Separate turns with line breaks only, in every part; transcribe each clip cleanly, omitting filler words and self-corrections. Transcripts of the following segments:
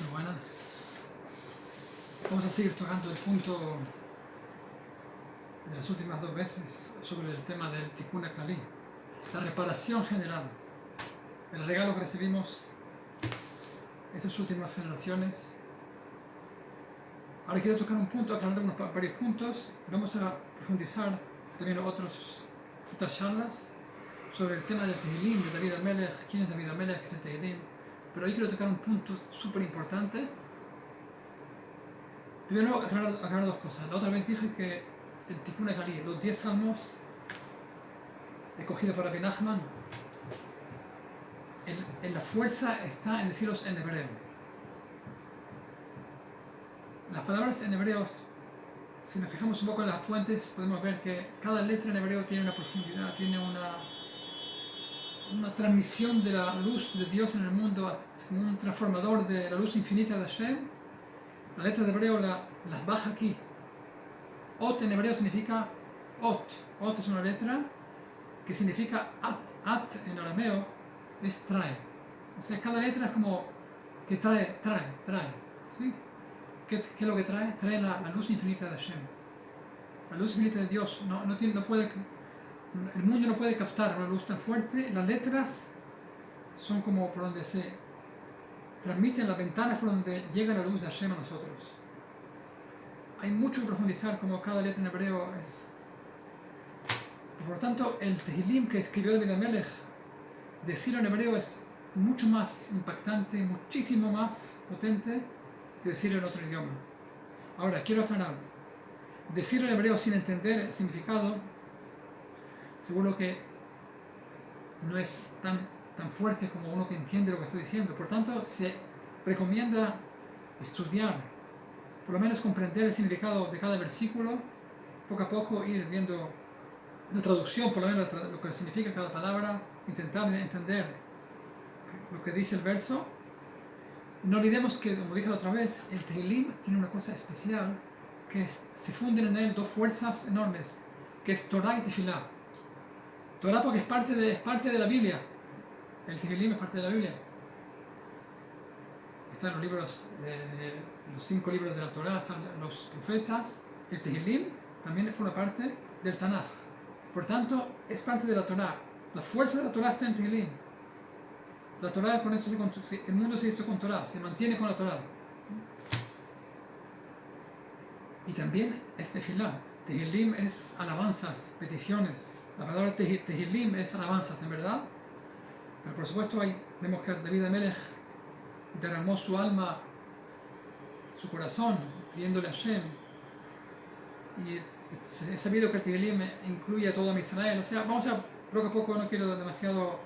Muy buenas. Vamos a seguir tocando el punto de las últimas dos veces sobre el tema del Tikkun HaKlali, la reparación general, el regalo que recibimos estas últimas generaciones. Ahora quiero tocar un punto, aclarar varios puntos y vamos a profundizar también otras charlas sobre el tema del Tehilim, de David HaMelech, quién es David HaMelech, qué es el Tehilim. Pero hoy quiero tocar un punto súper importante. Primero, aclarar dos cosas. La otra vez dije que el Tikkun HaKlali, los 10 salmos escogidos para Rabbi Nachman, en la fuerza está en decirlos en hebreo. Las palabras en hebreo, si nos fijamos un poco en las fuentes, podemos ver que cada letra en hebreo tiene una profundidad, tiene una transmisión de la luz de Dios en el mundo, es como un transformador de la luz infinita de Hashem. La letra de hebreo las baja aquí. Ot en hebreo significa Ot. Ot es una letra que significa At. At en arameo es trae. O sea, cada letra es como que trae. ¿Sí? ¿Qué es lo que trae? Trae la luz infinita de Hashem. La luz infinita de Dios. El mundo no puede captar una luz tan fuerte. Las letras son como por donde se transmiten las ventanas por donde llega la luz de Hashem a nosotros. Hay mucho que profundizar como cada letra en hebreo es. Por lo tanto, el Tehilim que escribió David HaMelech, decirlo en hebreo es mucho más impactante, muchísimo más potente que decirlo en otro idioma. Ahora, quiero aclarar. Decirlo en hebreo sin entender el significado, seguro que no es tan fuerte como uno que entiende lo que estoy diciendo. Por tanto, se recomienda estudiar, por lo menos comprender el significado de cada versículo, poco a poco ir viendo la traducción, por lo menos lo que significa cada palabra, intentar entender lo que dice el verso. No olvidemos que, como dije la otra vez, el Tehilim tiene una cosa especial, que se funden en él dos fuerzas enormes, que es Torah y Tefilá. Torah porque es parte de la Biblia. El Tehilim es parte de la Biblia. Están los libros, los 5 libros de la Torah, están los profetas. El Tehilim también forma parte del Tanaj. Por tanto, es parte de la Torah. La fuerza de la Torah está en Tehilim. La Torah, con eso el mundo se hizo con Torah, se mantiene con la Torah. Y también es Tefilá. Tehilim es alabanzas, peticiones. La palabra Tehilim es alabanzas, en verdad. Pero por supuesto vemos que David HaMelech derramó su alma, su corazón, pidiéndole a Hashem. Y he sabido que el Tehilim incluye a todo Israel. O sea, vamos a, poco a poco, no quiero demasiado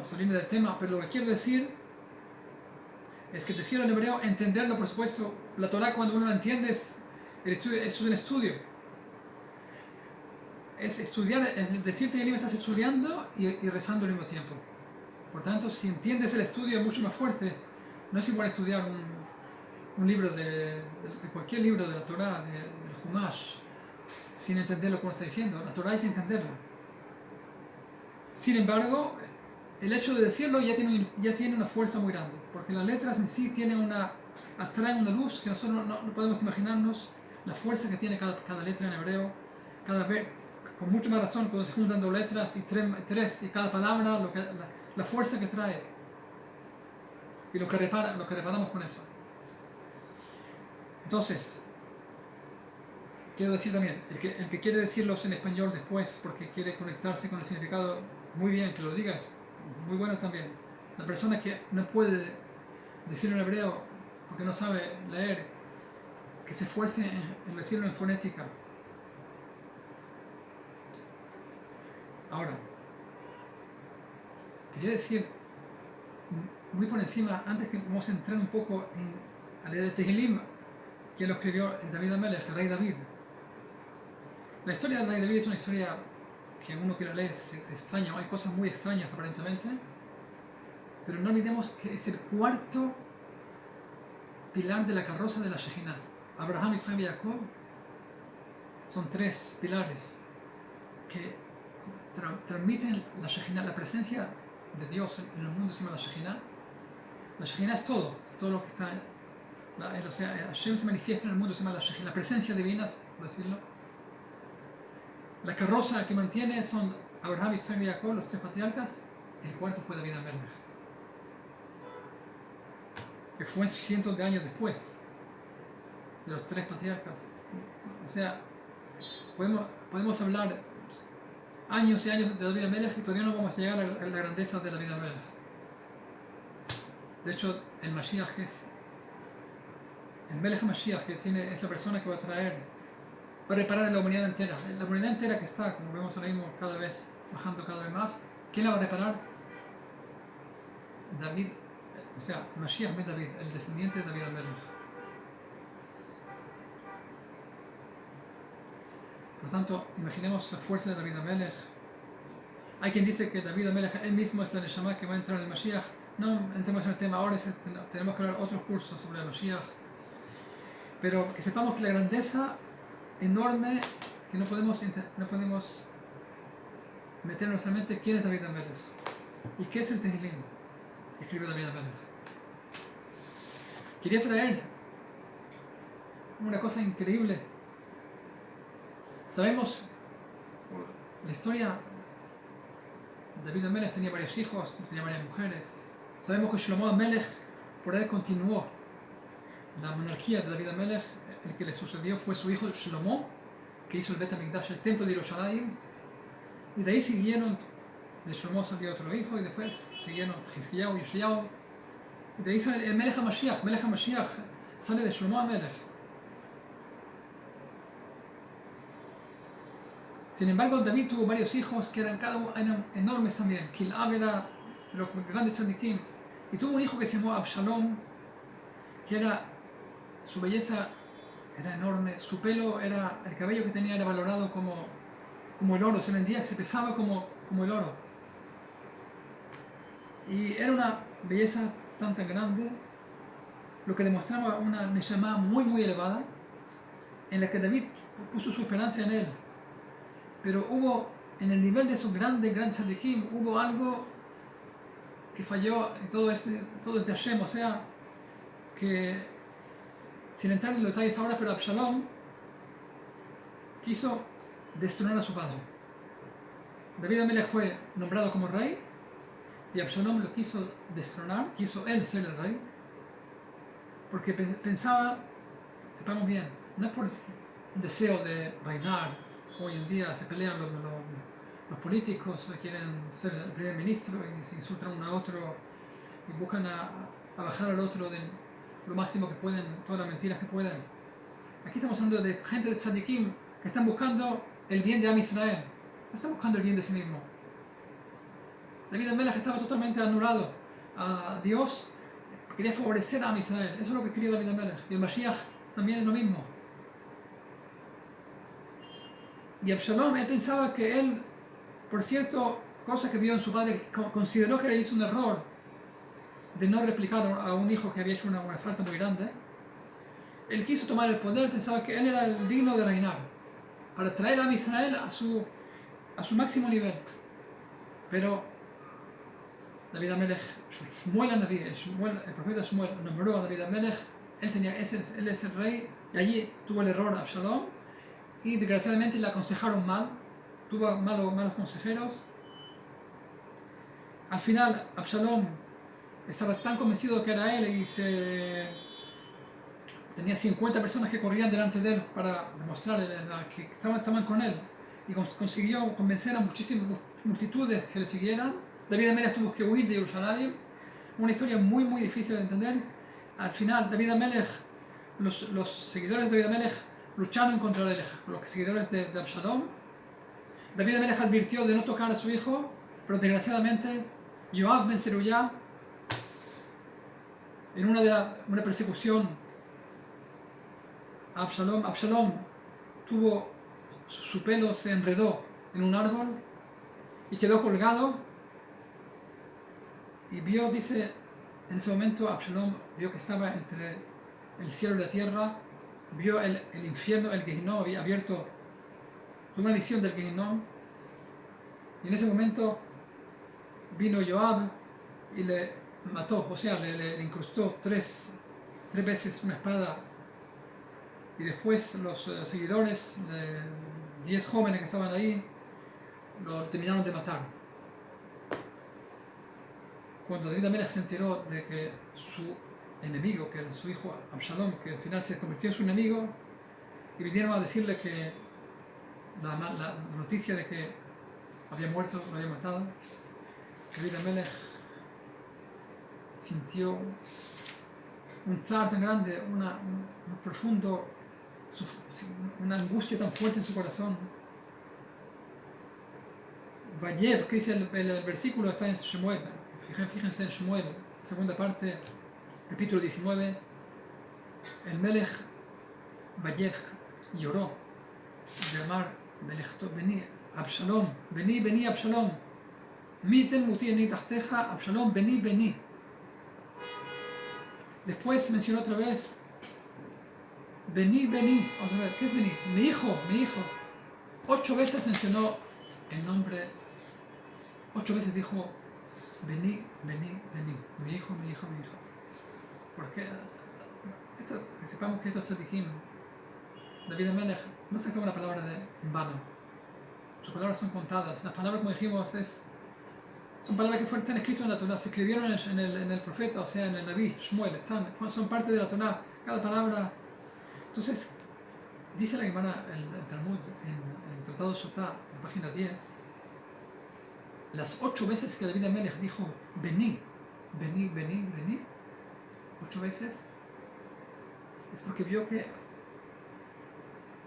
salirme del tema, pero lo que quiero decir es que decirlo en hebreo, entenderlo, por supuesto, la Torah cuando uno la entiende es un estudio. Es estudiar, es decir Tehilim estás estudiando y rezando al mismo tiempo. Por tanto, si entiendes el estudio es mucho más fuerte. No es igual estudiar un libro de cualquier libro de la Torah, del Humash, sin entender lo que uno está diciendo. La Torah hay que entenderla. Sin embargo, el hecho de decirlo ya tiene una fuerza muy grande, porque las letras en sí atraen una luz que nosotros no podemos imaginarnos la fuerza que tiene cada letra en hebreo, cada vez, con mucha más razón cuando se juntan dos letras y tres y cada palabra, la fuerza que trae y lo que reparamos con eso. Entonces, quiero decir también, el que quiere decirlos en español después porque quiere conectarse con el significado, muy bien, que lo digas, muy bueno también. La persona que no puede decirlo en hebreo porque no sabe leer, que se esfuerce en decirlo en fonética. Ahora, quería decir muy por encima, antes que vamos a entrar un poco a la idea de Tehilim, que lo escribió David HaMelech, el rey David. La historia del rey David es una historia que uno que la lee se extraña, hay cosas muy extrañas aparentemente, pero no olvidemos que es el cuarto pilar de la carroza de la Shejinah. Abraham, Isaac y Jacob son 3 pilares que transmiten la Shejinah, la presencia de Dios en el mundo se llama la Shejinah. La Shejinah es todo. todo lo que está, o sea, Hashem se manifiesta en el mundo, se llama la presencia divina, por decirlo. La carroza que mantiene son Abraham, Isaac y Jacob, los tres patriarcas. El cuarto fue David Amelech, que fue cientos de años después de los tres patriarcas. O sea, podemos hablar años y años de David Amelech y todavía no vamos a llegar a la grandeza de David Amelech. De hecho, el Mashiach el Melech Mashiach, que es la persona que va a reparar la humanidad entera. La humanidad entera que está, como vemos ahora mismo, cada vez bajando cada vez más. ¿Quién la va a reparar? David, o sea, Mashiach ben David, el descendiente de David Amelech. Por tanto, imaginemos la fuerza de David Amelech. Hay quien dice que David Amelech él mismo es la Neshama que va a entrar en el Mashiach. No entremos en el tema ahora, tenemos que hablar otros cursos sobre el Mashiach. Pero que sepamos que la grandeza enorme que no podemos meter en nuestra mente quién es David Amelech y qué es el Tehilim que escribió David Amelech. Quería traer una cosa increíble. Sabemos la historia. David Amelech tenía varios hijos, tenía varias mujeres. Sabemos que Shlomo Amelech por él continuó la monarquía de David Amelech. El que le sucedió fue su hijo Shlomo, que hizo el Bet HaMikdash, el templo de Yerushalayim. Y de ahí siguieron, de Shlomo salió otro hijo, y después siguieron Hizkiyahu, Yoshiyahu. Y de ahí sale el Melech HaMashiach. Melech HaMashiach sale de Shlomo Amelech. Sin embargo, David tuvo varios hijos que eran enormes también. Kilab era de los grandes tzadikim. Y tuvo un hijo que se llamó Absalom, que su belleza era enorme, su pelo el cabello que tenía era valorado como el oro, se vendía, se pesaba como el oro. Y era una belleza tan grande, lo que demostraba una neshama muy elevada, en la que David puso su esperanza en él. Pero en el nivel de esos grandes tzadikim, hubo algo que falló, y todo es de Hashem, o sea, que, sin entrar en los detalles ahora, pero Absalom quiso destronar a su padre. David Amelech fue nombrado como rey, y Absalom lo quiso destronar, quiso él ser el rey, porque pensaba, sepamos bien, no es por deseo de reinar. Hoy en día se pelean los políticos, quieren ser el primer ministro y se insultan uno a otro y buscan a bajar al otro de lo máximo que pueden, todas las mentiras que pueden. Aquí estamos hablando de gente de tzadikim que están buscando el bien de Am Israel, no están buscando el bien de sí mismo. David Amelech estaba totalmente anulado a Dios, quería favorecer a Am Israel, eso es lo que quería David Amelech, y el Mashiach también es lo mismo. Y Absalom, él pensaba que él, por cierto, cosas que vio en su padre, consideró que hizo un error de no replicar a un hijo que había hecho una falta muy grande. Él quiso tomar el poder, pensaba que él era el digno de reinar, para traer a Israel a su máximo nivel. Pero David Amelech, el profeta Shmuel nombró a David Amelech, él es el rey, y allí tuvo el error Absalom. Y desgraciadamente le aconsejaron mal, tuvo malos consejeros. Al final, Absalom estaba tan convencido que era él y tenía 50 personas que corrían delante de él para demostrar que estaban con él. Y consiguió convencer a muchísimas multitudes que le siguieran. David Amelech tuvo que huir de Jerusalén. Una historia muy difícil de entender. Al final, David Amelech, los seguidores de David Amelech, lucharon contra los seguidores de Absalom. David Amelech advirtió de no tocar a su hijo, pero desgraciadamente Yoab ben Zeruya, en una persecución a Absalom su pelo se enredó en un árbol y quedó colgado, y dice, en ese momento Absalom vio que estaba entre el cielo y la tierra, vio el infierno, el Gehinnom había abierto, tuvo una visión del Gehinnom, y en ese momento vino Joab y le mató, o sea, le incrustó tres veces una espada, y después los seguidores, 10 jóvenes que estaban ahí, lo terminaron de matar. Cuando David Amelech se enteró de que su enemigo, que era su hijo Absalom, que al final se convirtió en su enemigo, y vinieron a decirle que la noticia de que había muerto, lo había matado, David Amelech sintió un tzar tan grande, un profundo, una angustia tan fuerte en su corazón. Vayev, que dice el versículo, está en Shemuel. Fíjense en Shemuel, segunda parte, capítulo 19. El Melech Vayev lloró de llamar Melechto, vení, Absalom, vení, Absalom. Miten muti ni tachteja, Absalom, vení. Después mencionó otra vez, vení. Vamos a ver, ¿qué es vení? Mi hijo. 8 veces mencionó el nombre, 8 veces dijo, vení, mi hijo. Porque que sepamos que estos tzadikim, David Amelech no sacó una palabra en vano. Sus palabras son contadas. Las palabras, como dijimos, son palabras que están escritas en la Torah, se escribieron en el profeta, o sea, en el Naví, Shmuel, son parte de la Torah, cada palabra. Entonces, dice la Gemara, el Talmud, en el Tratado de Sotá, en la página 10, las 8 veces que David Amelech dijo, vení, 8 veces, es porque vio que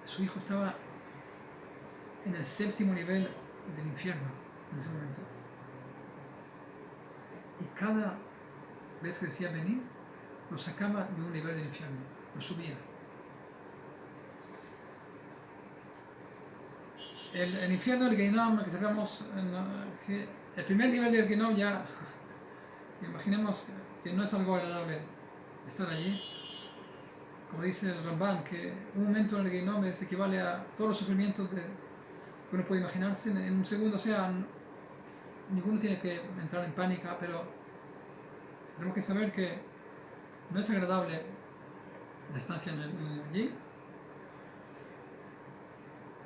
su hijo estaba en el 7º nivel del infierno en ese momento. Y cada vez que decía vení, lo sacaba de un nivel del infierno, lo subía. El infierno del Gehinnom, que sabemos, el primer nivel del Gehinnom ya, imaginemos que no es algo agradable estar allí. Como dice el Ramban, que un momento en el Gehinnom equivale a todos los sufrimientos que uno puede imaginarse en un segundo. O sea, ninguno tiene que entrar en pánica, pero tenemos que saber que no es agradable la estancia allí.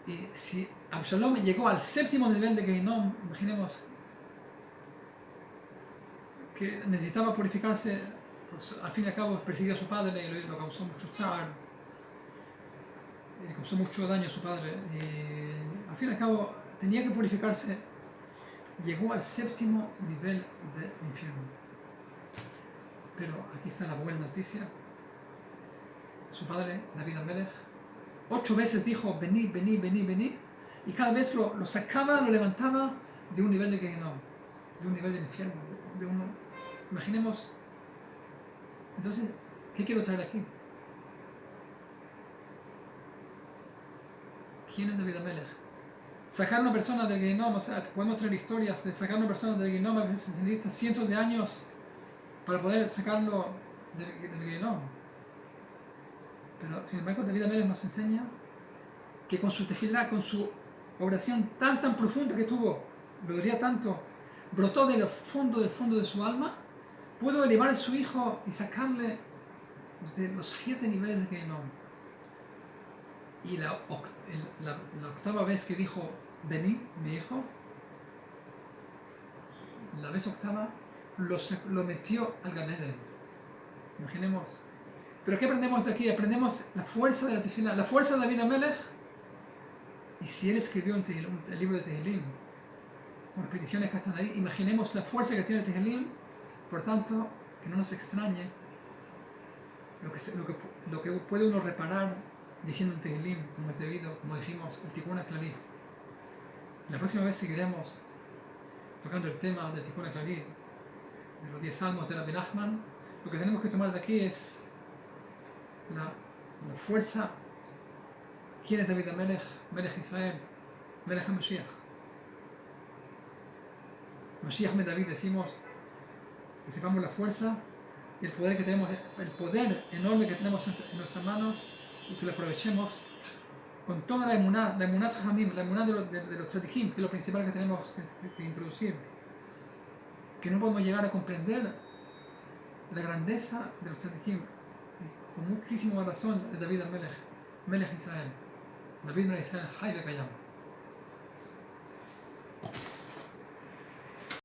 Y si Absalom llegó al 7º nivel de Gehinnom, imaginemos que necesitaba purificarse, pues al fin y al cabo persiguió a su padre y lo causó mucho tzar, y le causó mucho daño a su padre, y al fin y al cabo tenía que purificarse. Llegó al 7º nivel del infierno. Pero aquí está la buena noticia. Su padre, David Amelech, 8 veces dijo vení, y cada vez lo sacaba, lo levantaba de un nivel de Gehinnom, de un nivel de infierno, imaginemos. Entonces, ¿qué quiero traer aquí? ¿Quién es David Amelech? Sacar a una persona del Gehinnom, o sea, podemos traer historias de sacar a una persona del Gehinnom, a veces se necesita cientos de años para poder sacarlo del Gehinnom. Pero sin embargo, David Amelech nos enseña que con su tefilá, con su oración tan profunda que tuvo, lo diría tanto, brotó del fondo de su alma, pudo elevar a su hijo y sacarle de los 7 niveles de Gehinnom. Y la 8ª vez que dijo vení, mi hijo, la vez 8ª lo metió al Gan Eden. Imaginemos. Pero ¿qué aprendemos de aquí? Aprendemos la fuerza de la tefilá, la fuerza de David Amelech. Y si él escribió el libro de Tehilim, con repeticiones que están ahí, imaginemos la fuerza que tiene el Tehilim. Por tanto, que no nos extrañe lo que puede uno reparar diciendo un Tehilim como es debido, como dijimos, el Tikkun HaKlali. La próxima vez seguiremos tocando el tema del Tikkun HaKlali, de los 10 salmos de Rabbi Nachman. Lo que tenemos que tomar de aquí es la fuerza. ¿Quién es David Amelech? Melech Israel, Melech HaMashiach. Mashiach Ben David, decimos que sepamos la fuerza y el poder que tenemos, el poder enorme que tenemos en nuestras manos, y que lo aprovechemos con toda la emuná Chachamim, la emuná de los tzadikim, que es lo principal que tenemos que introducir, que no podemos llegar a comprender la grandeza de los tzadikim, con muchísima razón, de David al Melech, Melech Israel. David no Israel, Hay Bekayam.